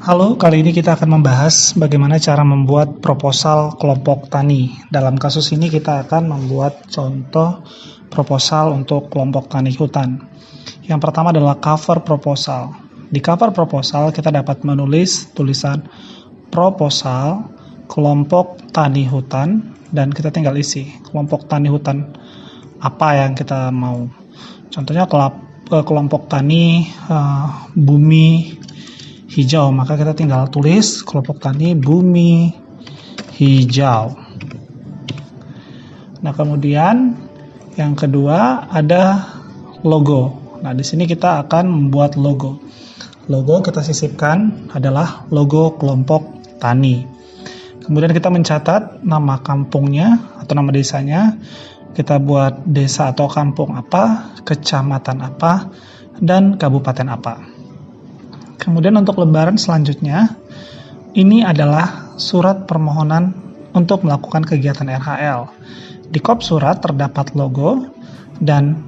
Halo, kali ini kita akan membahas bagaimana cara membuat proposal kelompok tani. Dalam kasus ini kita akan membuat contoh proposal untuk kelompok tani hutan. Yang pertama adalah cover proposal. Di cover proposal kita dapat menulis tulisan proposal kelompok tani hutan dan kita tinggal isi kelompok tani hutan apa yang kita mau. Contohnya kelompok tani bumi hijau, maka kita tinggal tulis kelompok tani bumi hijau. Nah, kemudian yang kedua ada logo. Nah, di sini kita akan membuat logo. Logo kita sisipkan adalah logo kelompok tani. Kemudian kita mencatat nama kampungnya atau nama desanya. Kita buat desa atau kampung apa, kecamatan apa, dan kabupaten apa. Kemudian untuk lembaran selanjutnya, ini adalah surat permohonan untuk melakukan kegiatan RHL. Di kop surat terdapat logo dan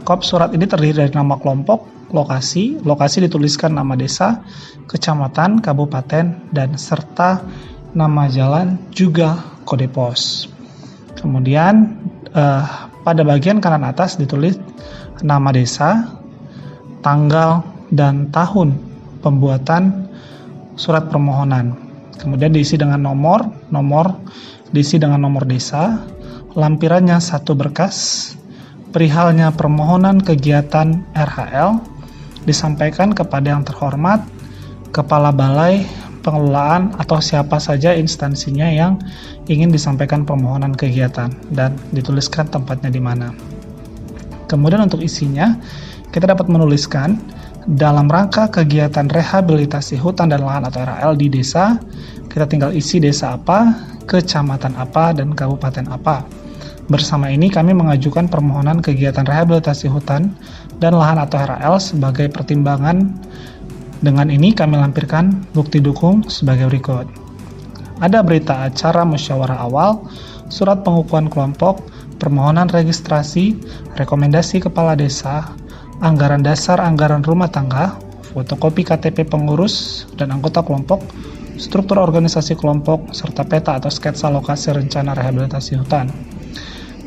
kop surat ini terdiri dari nama kelompok, lokasi dituliskan nama desa, kecamatan, kabupaten, dan serta nama jalan juga kode pos. Kemudian pada bagian kanan atas ditulis nama desa, tanggal, dan tahun pembuatan surat permohonan. Kemudian diisi dengan nomor diisi dengan nomor desa, lampirannya satu berkas, perihalnya permohonan kegiatan RHL, disampaikan kepada yang terhormat, kepala balai pengelolaan atau siapa saja instansinya yang ingin disampaikan permohonan kegiatan dan dituliskan tempatnya di mana. Kemudian untuk isinya, kita dapat menuliskan dalam rangka kegiatan rehabilitasi hutan dan lahan atau RHL di desa, kita tinggal isi desa apa, kecamatan apa, dan kabupaten apa. Bersama ini kami mengajukan permohonan kegiatan rehabilitasi hutan dan lahan atau RHL sebagai pertimbangan. Dengan ini kami lampirkan bukti dukung sebagai berikut. Ada berita acara musyawarah awal, surat pengukuhan kelompok, permohonan registrasi, rekomendasi kepala desa, anggaran dasar anggaran rumah tangga, fotokopi KTP pengurus dan anggota kelompok, struktur organisasi kelompok, serta peta atau sketsa lokasi rencana rehabilitasi hutan.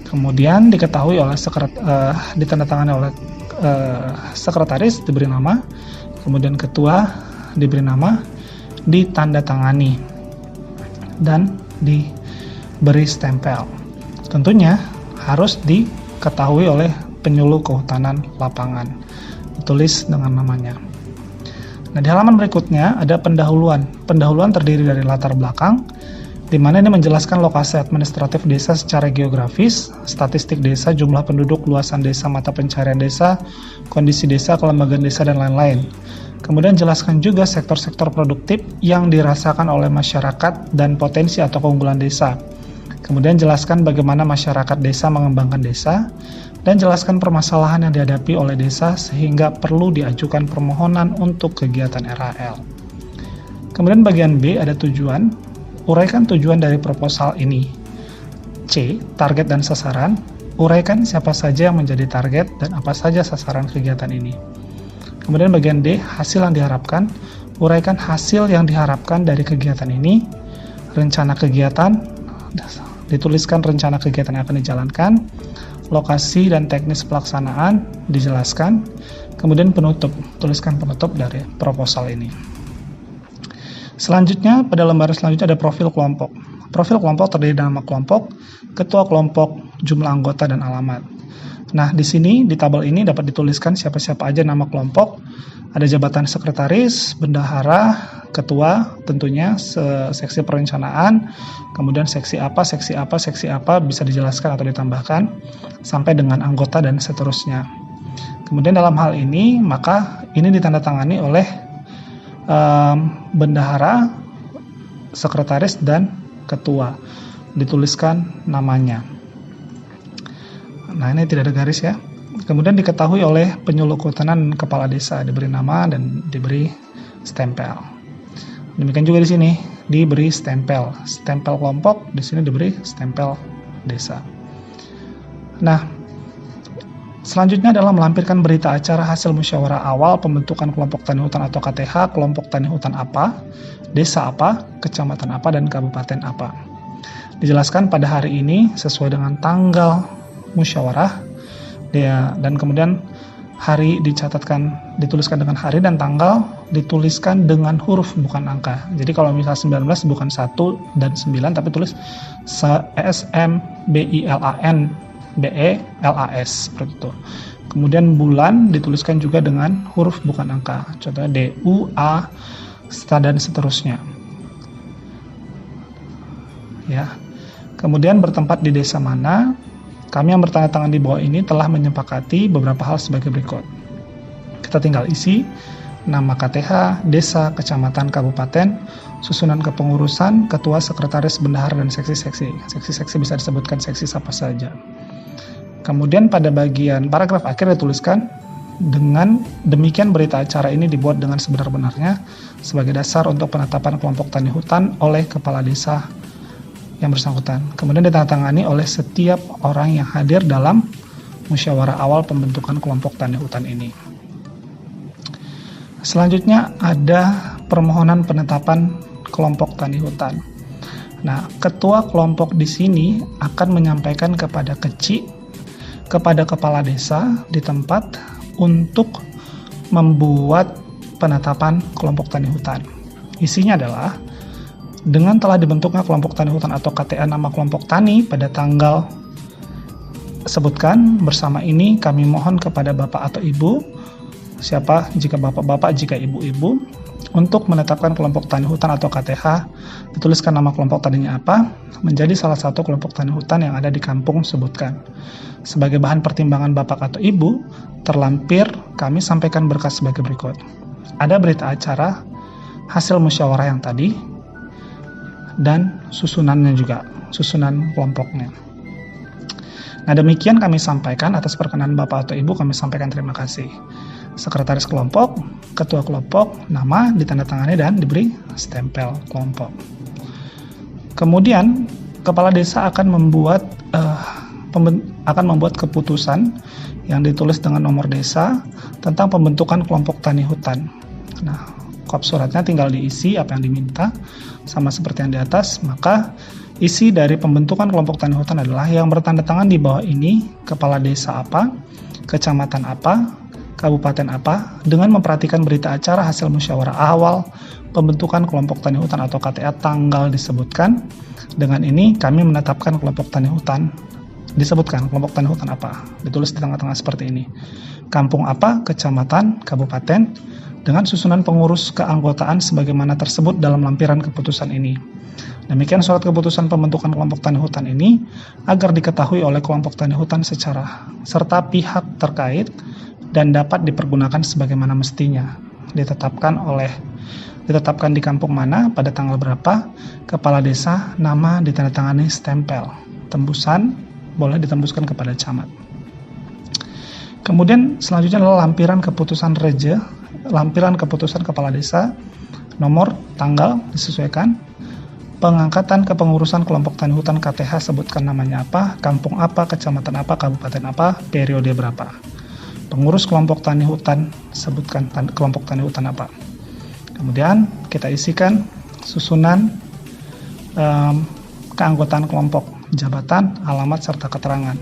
Kemudian diketahui oleh ditandatangani oleh sekretaris, diberi nama, kemudian ketua diberi nama, ditandatangani, dan diberi stempel. Tentunya harus diketahui oleh penyuluh kehutanan lapangan, ditulis dengan namanya. Nah, di halaman berikutnya ada pendahuluan. Pendahuluan terdiri dari latar belakang, di mana ini menjelaskan lokasi administratif desa secara geografis, statistik desa, jumlah penduduk, luasan desa, mata pencarian desa, kondisi desa, kelembagaan desa, dan lain-lain. Kemudian jelaskan juga sektor-sektor produktif yang dirasakan oleh masyarakat dan potensi atau keunggulan desa. Kemudian jelaskan bagaimana masyarakat desa mengembangkan desa, dan jelaskan permasalahan yang dihadapi oleh desa sehingga perlu diajukan permohonan untuk kegiatan RHL. Kemudian bagian B ada tujuan. Uraikan tujuan dari proposal ini. C. Target dan sasaran. Uraikan siapa saja yang menjadi target dan apa saja sasaran kegiatan ini. Kemudian bagian D. Hasil yang diharapkan. Uraikan hasil yang diharapkan dari kegiatan ini. Rencana kegiatan. Dituliskan rencana kegiatan yang akan dijalankan. Lokasi dan teknis pelaksanaan dijelaskan. Kemudian penutup. Tuliskan penutup dari proposal ini. Selanjutnya, pada lembaran selanjutnya ada profil kelompok. Profil kelompok terdiri dari nama kelompok, ketua kelompok, jumlah anggota, dan alamat. Nah, di sini, di tabel ini dapat dituliskan siapa-siapa aja nama kelompok. Ada jabatan sekretaris, bendahara, ketua, tentunya seksi perencanaan, kemudian seksi apa, bisa dijelaskan atau ditambahkan, sampai dengan anggota dan seterusnya. Kemudian dalam hal ini, maka ini ditandatangani oleh bendahara, sekretaris, dan ketua. Dituliskan namanya. Nah, ini tidak ada garis ya. Kemudian diketahui oleh penyuluh kehutanan kepala desa, diberi nama dan diberi stempel. Demikian juga di sini diberi stempel kelompok, di sini diberi stempel desa. Nah, Selanjutnya adalah melampirkan berita acara hasil musyawarah awal pembentukan kelompok tani hutan atau KTH, kelompok tani hutan apa, desa apa, kecamatan apa, dan kabupaten apa. Dijelaskan pada hari ini sesuai dengan tanggal musyawarah, dan kemudian hari dituliskan dengan hari, dan tanggal dituliskan dengan huruf bukan angka. Jadi kalau misalnya 19 bukan 1 dan 9, tapi tulis SMBILAN BELAS seperti itu. Kemudian bulan dituliskan juga dengan huruf bukan angka, contohnya DU, A, dan seterusnya. Ya. Kemudian bertempat di desa mana? Kami yang bertanda tangan di bawah ini telah menyepakati beberapa hal sebagai berikut. Kita tinggal isi nama KTH, desa, kecamatan, kabupaten, susunan kepengurusan, ketua, sekretaris, bendahara, dan seksi-seksi. Seksi-seksi bisa disebutkan seksi apa saja. Kemudian pada bagian paragraf akhir dituliskan, dengan demikian berita acara ini dibuat dengan sebenar-benarnya sebagai dasar untuk penetapan kelompok tani hutan oleh kepala desa yang bersangkutan. Kemudian ditandatangani oleh setiap orang yang hadir dalam musyawarah awal pembentukan kelompok tani hutan ini. Selanjutnya ada permohonan penetapan kelompok tani hutan. Nah, ketua kelompok di sini akan menyampaikan kepada kepada kepala desa di tempat untuk membuat penetapan kelompok tani hutan. Isinya adalah, dengan telah dibentuknya kelompok tani hutan atau KTA nama kelompok tani pada tanggal sebutkan, bersama ini kami mohon kepada Bapak atau Ibu, siapa jika Bapak-Bapak, jika Ibu-Ibu, untuk menetapkan kelompok tani hutan atau KTH, dituliskan nama kelompok taninya apa, menjadi salah satu kelompok tani hutan yang ada di kampung sebutkan. Sebagai bahan pertimbangan Bapak atau Ibu, terlampir kami sampaikan berkas sebagai berikut. Ada berita acara, hasil musyawarah yang tadi, dan susunannya juga, susunan kelompoknya. Nah, demikian kami sampaikan. Atas perkenan Bapak atau Ibu, kami sampaikan terima kasih. Sekretaris kelompok, ketua kelompok, nama ditandatangani dan diberi stempel kelompok. Kemudian kepala desa akan membuat keputusan yang ditulis dengan nomor desa tentang pembentukan kelompok tani hutan. Nah, kop suratnya tinggal diisi apa yang diminta, sama seperti yang di atas. Maka isi dari pembentukan kelompok tani hutan adalah yang bertanda tangan di bawah ini, kepala desa apa, kecamatan apa, kabupaten apa, dengan memperhatikan berita acara hasil musyawarah awal pembentukan kelompok tani hutan atau KTA tanggal disebutkan. Dengan ini kami menetapkan kelompok tani hutan. Disebutkan kelompok tani hutan apa, ditulis di tengah-tengah seperti ini. Kampung apa, kecamatan, kabupaten, dengan susunan pengurus keanggotaan sebagaimana tersebut dalam lampiran keputusan ini. Demikian surat keputusan pembentukan kelompok tani hutan ini agar diketahui oleh kelompok tani hutan serta pihak terkait dan dapat dipergunakan sebagaimana mestinya. Ditetapkan di kampung mana, pada tanggal berapa, kepala desa, nama ditandatangani stempel. Tembusan boleh ditembuskan kepada camat. Kemudian selanjutnya adalah lampiran keputusan kepala desa, nomor, tanggal disesuaikan, pengangkatan kepengurusan kelompok tani hutan KTH sebutkan namanya apa, kampung apa, kecamatan apa, kabupaten apa, periode berapa. Pengurus kelompok tani hutan sebutkan kelompok tani hutan apa. Kemudian kita isikan susunan keanggotaan kelompok, jabatan, alamat, serta keterangan.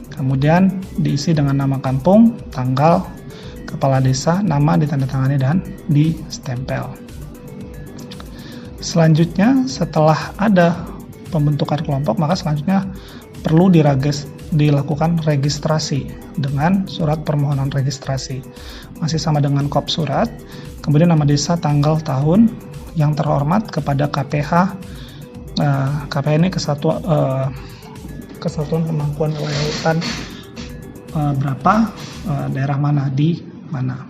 Kemudian diisi dengan nama kampung, tanggal, kepala desa, nama ditandatangani dan di stempel. Selanjutnya, setelah ada pembentukan kelompok, maka selanjutnya perlu dilakukan registrasi dengan surat permohonan registrasi. Masih sama dengan kop surat. Kemudian nama desa, tanggal, tahun, yang terhormat kepada KPH. KPH ini Kesatuan Pemangkuan Wilayah Hutan berapa, daerah mana, di mana.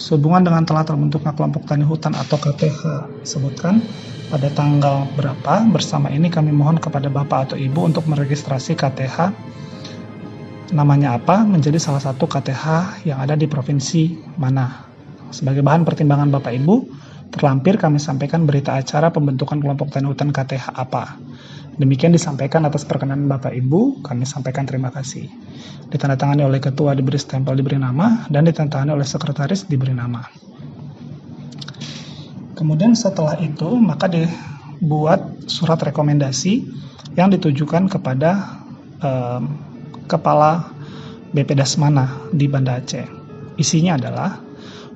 Sehubungan dengan telah terbentuknya kelompok tani hutan atau KTH, sebutkan pada tanggal berapa. Bersama ini kami mohon kepada Bapak atau Ibu untuk meregistrasi KTH namanya apa menjadi salah satu KTH yang ada di provinsi mana. Sebagai bahan pertimbangan Bapak Ibu, terlampir kami sampaikan berita acara pembentukan kelompok tani hutan KTH apa. Demikian disampaikan atas perkenan Bapak Ibu, kami sampaikan terima kasih. Ditandatangani oleh ketua, diberi stempel, diberi nama, dan ditandatangani oleh sekretaris, diberi nama. Kemudian setelah itu, maka dibuat surat rekomendasi yang ditujukan kepada Kepala BP Dasmana di Banda Aceh. Isinya adalah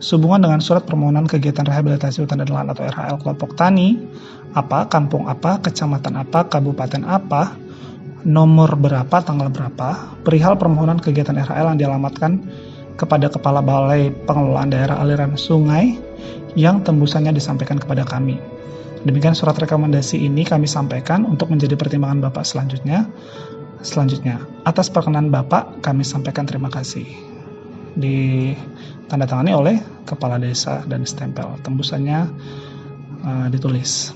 sehubungan dengan surat permohonan kegiatan rehabilitasi hutan dan lahan atau RHL kelompok tani, apa, kampung apa, kecamatan apa, kabupaten apa, nomor berapa, tanggal berapa, perihal permohonan kegiatan RHL yang dialamatkan kepada Kepala Balai Pengelolaan Daerah Aliran Sungai yang tembusannya disampaikan kepada kami. Demikian surat rekomendasi ini kami sampaikan untuk menjadi pertimbangan Bapak selanjutnya. Atas perkenan Bapak, kami sampaikan terima kasih. Ditandatangani oleh Kepala Desa dan stempel. Tembusannya ditulis.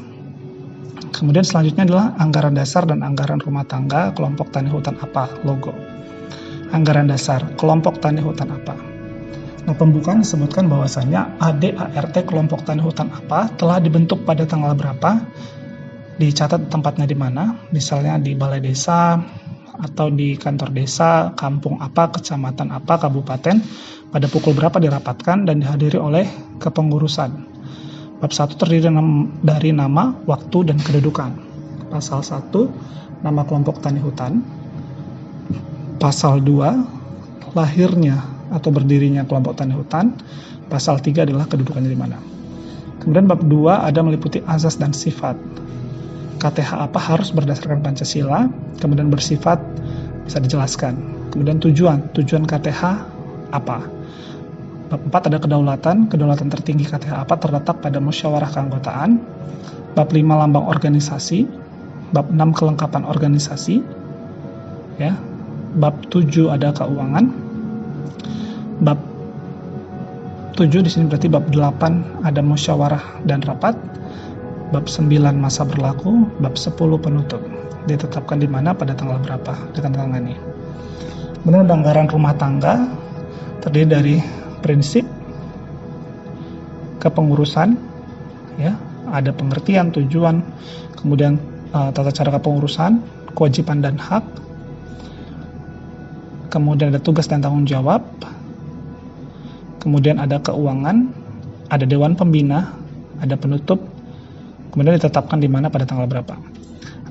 Kemudian selanjutnya adalah anggaran dasar dan anggaran rumah tangga kelompok tani hutan apa, logo. Anggaran dasar kelompok tani hutan apa. Nah, pembukaan disebutkan bahwasanya ADART kelompok tani hutan apa telah dibentuk pada tanggal berapa, dicatat tempatnya di mana, misalnya di balai desa atau di kantor desa, kampung apa, kecamatan apa, kabupaten, pada pukul berapa dirapatkan dan dihadiri oleh kepengurusan. Bab 1 terdiri dari nama, waktu, dan kedudukan. Pasal 1, nama kelompok tani hutan. Pasal 2, lahirnya atau berdirinya kelompok tani hutan. Pasal 3 adalah kedudukannya di mana. Kemudian bab 2 ada meliputi azas dan sifat. KTH apa harus berdasarkan Pancasila, kemudian bersifat bisa dijelaskan. Kemudian tujuan KTH apa. Bab 4 ada kedaulatan tertinggi KTH apa terletak pada musyawarah keanggotaan. Bab 5 lambang organisasi. Bab 6 kelengkapan organisasi. Ya. Bab 7 ada keuangan. Bab 7 di sini berarti bab 8 ada musyawarah dan rapat. Bab 9 masa berlaku, bab 10 penutup. Ditetapkan di mana, pada tanggal berapa, ditandatangani. Kemudian anggaran rumah tangga terdiri dari prinsip, kepengurusan, ya, ada pengertian, tujuan, kemudian tata cara kepengurusan, kewajiban dan hak, kemudian ada tugas dan tanggung jawab, kemudian ada keuangan, ada dewan pembina, ada penutup, kemudian ditetapkan di mana pada tanggal berapa.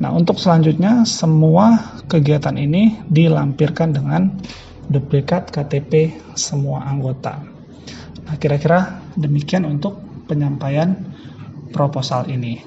Nah, untuk selanjutnya semua kegiatan ini dilampirkan dengan duplikat KTP semua anggota. Nah, kira-kira demikian untuk penyampaian proposal ini.